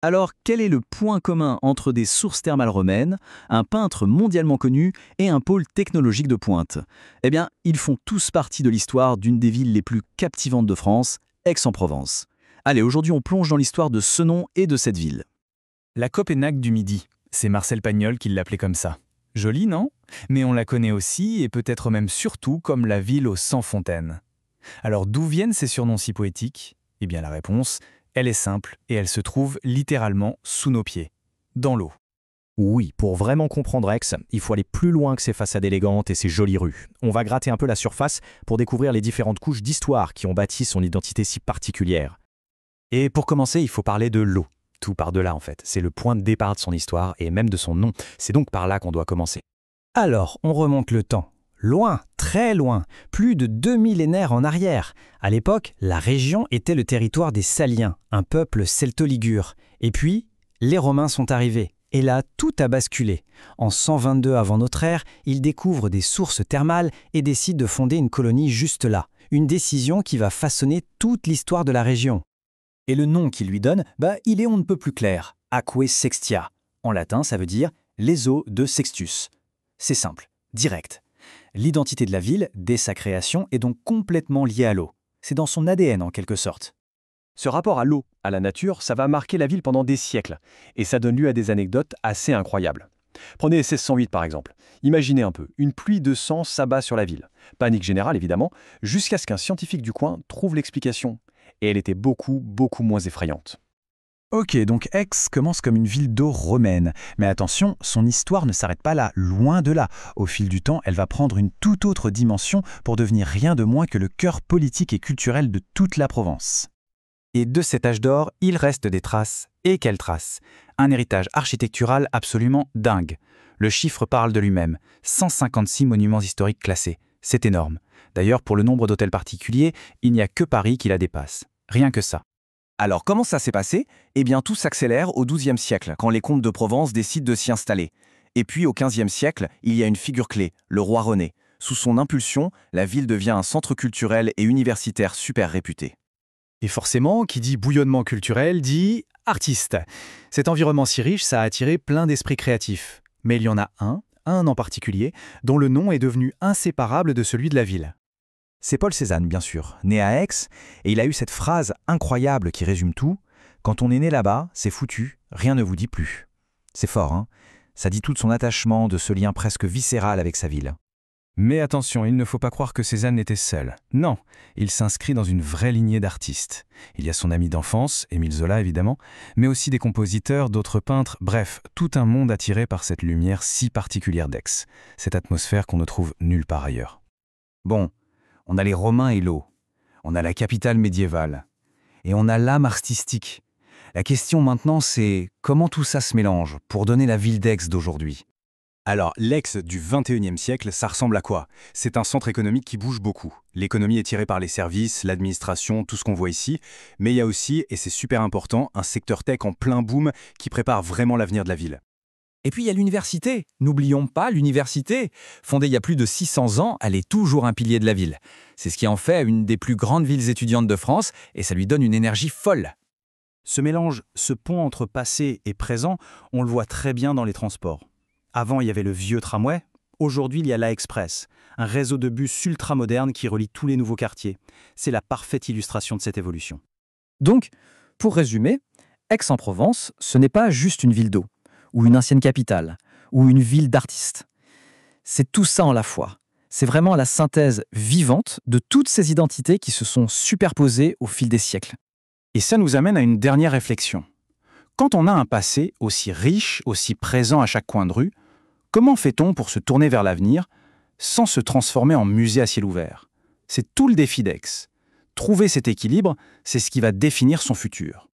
Alors, quel est le point commun entre des sources thermales romaines, un peintre mondialement connu et un pôle technologique de pointe? Eh bien, ils font tous partie de l'histoire d'une des villes les plus captivantes de France, Aix-en-Provence. Allez, aujourd'hui on plonge dans l'histoire de ce nom et de cette ville. La Copenhague du Midi, c'est Marcel Pagnol qui l'appelait comme ça. Joli, non? Mais on la connaît aussi, et peut-être même surtout, comme la ville aux 100 fontaines. Alors d'où viennent ces surnoms si poétiques? Eh bien la réponse, elle est simple, et elle se trouve littéralement sous nos pieds, dans l'eau. Oui, pour vraiment comprendre Aix, il faut aller plus loin que ses façades élégantes et ses jolies rues. On va gratter un peu la surface pour découvrir les différentes couches d'histoire qui ont bâti son identité si particulière. Et pour commencer, il faut parler de l'eau. Tout par de là en fait. C'est le point de départ de son histoire et même de son nom. C'est donc par là qu'on doit commencer. Alors, on remonte le temps. Loin, très loin, plus de 2 millénaires en arrière. À l'époque, la région était le territoire des Saliens, un peuple celto-ligure. Et puis, les Romains sont arrivés. Et là, tout a basculé. En 122 avant notre ère, ils découvrent des sources thermales et décident de fonder une colonie juste là. Une décision qui va façonner toute l'histoire de la région. Et le nom qu'il lui donne, il est on ne peut plus clair, Aquae Sextia. En latin, ça veut dire les eaux de Sextus. C'est simple, direct. L'identité de la ville, dès sa création, est donc complètement liée à l'eau. C'est dans son ADN en quelque sorte. Ce rapport à l'eau, à la nature, ça va marquer la ville pendant des siècles. Et ça donne lieu à des anecdotes assez incroyables. Prenez 1608 par exemple. Imaginez un peu, une pluie de sang s'abat sur la ville. Panique générale évidemment, jusqu'à ce qu'un scientifique du coin trouve l'explication. Et elle était beaucoup moins effrayante. Ok, donc Aix commence comme une ville d'eau romaine. Mais attention, son histoire ne s'arrête pas là, loin de là. Au fil du temps, elle va prendre une toute autre dimension pour devenir rien de moins que le cœur politique et culturel de toute la Provence. Et de cet âge d'or, il reste des traces. Et quelles traces? Un héritage architectural absolument dingue. Le chiffre parle de lui-même. 156 monuments historiques classés. C'est énorme. D'ailleurs, pour le nombre d'hôtels particuliers, il n'y a que Paris qui la dépasse. Rien que ça. Alors comment ça s'est passé? Eh bien tout s'accélère au XIIe siècle, quand les comtes de Provence décident de s'y installer. Et puis au XVe siècle, il y a une figure clé, le roi René. Sous son impulsion, la ville devient un centre culturel et universitaire super réputé. Et forcément, qui dit bouillonnement culturel dit artiste. Cet environnement si riche, ça a attiré plein d'esprits créatifs. Mais il y en a un en particulier, dont le nom est devenu inséparable de celui de la ville. C'est Paul Cézanne, bien sûr, né à Aix, et il a eu cette phrase incroyable qui résume tout. Quand on est né là-bas, c'est foutu, rien ne vous dit plus. C'est fort, hein? Ça dit tout de son attachement, de ce lien presque viscéral avec sa ville. Mais attention, il ne faut pas croire que Cézanne était seul. Non, il s'inscrit dans une vraie lignée d'artistes. Il y a son ami d'enfance, Émile Zola évidemment, mais aussi des compositeurs, d'autres peintres, bref, tout un monde attiré par cette lumière si particulière d'Aix, cette atmosphère qu'on ne trouve nulle part ailleurs. Bon, on a les Romains et l'eau. On a la capitale médiévale. Et on a l'âme artistique. La question maintenant, c'est comment tout ça se mélange pour donner la ville d'Aix d'aujourd'hui? Alors, l'Aix du XXIe siècle, ça ressemble à quoi? C'est un centre économique qui bouge beaucoup. L'économie est tirée par les services, l'administration, tout ce qu'on voit ici. Mais il y a aussi, et c'est super important, un secteur tech en plein boom qui prépare vraiment l'avenir de la ville. Et puis il y a l'université. N'oublions pas l'université. Fondée il y a plus de 600 ans, elle est toujours un pilier de la ville. C'est ce qui en fait une des plus grandes villes étudiantes de France et ça lui donne une énergie folle. Ce mélange, ce pont entre passé et présent, on le voit très bien dans les transports. Avant, il y avait le vieux tramway. Aujourd'hui, il y a l'A Express, un réseau de bus ultra-moderne qui relie tous les nouveaux quartiers. C'est la parfaite illustration de cette évolution. Donc, pour résumer, Aix-en-Provence, ce n'est pas juste une ville d'eau, ou une ancienne capitale, ou une ville d'artistes. C'est tout ça en la fois. C'est vraiment la synthèse vivante de toutes ces identités qui se sont superposées au fil des siècles. Et ça nous amène à une dernière réflexion. Quand on a un passé aussi riche, aussi présent à chaque coin de rue, comment fait-on pour se tourner vers l'avenir sans se transformer en musée à ciel ouvert? C'est tout le défi d'Aix. Trouver cet équilibre, c'est ce qui va définir son futur.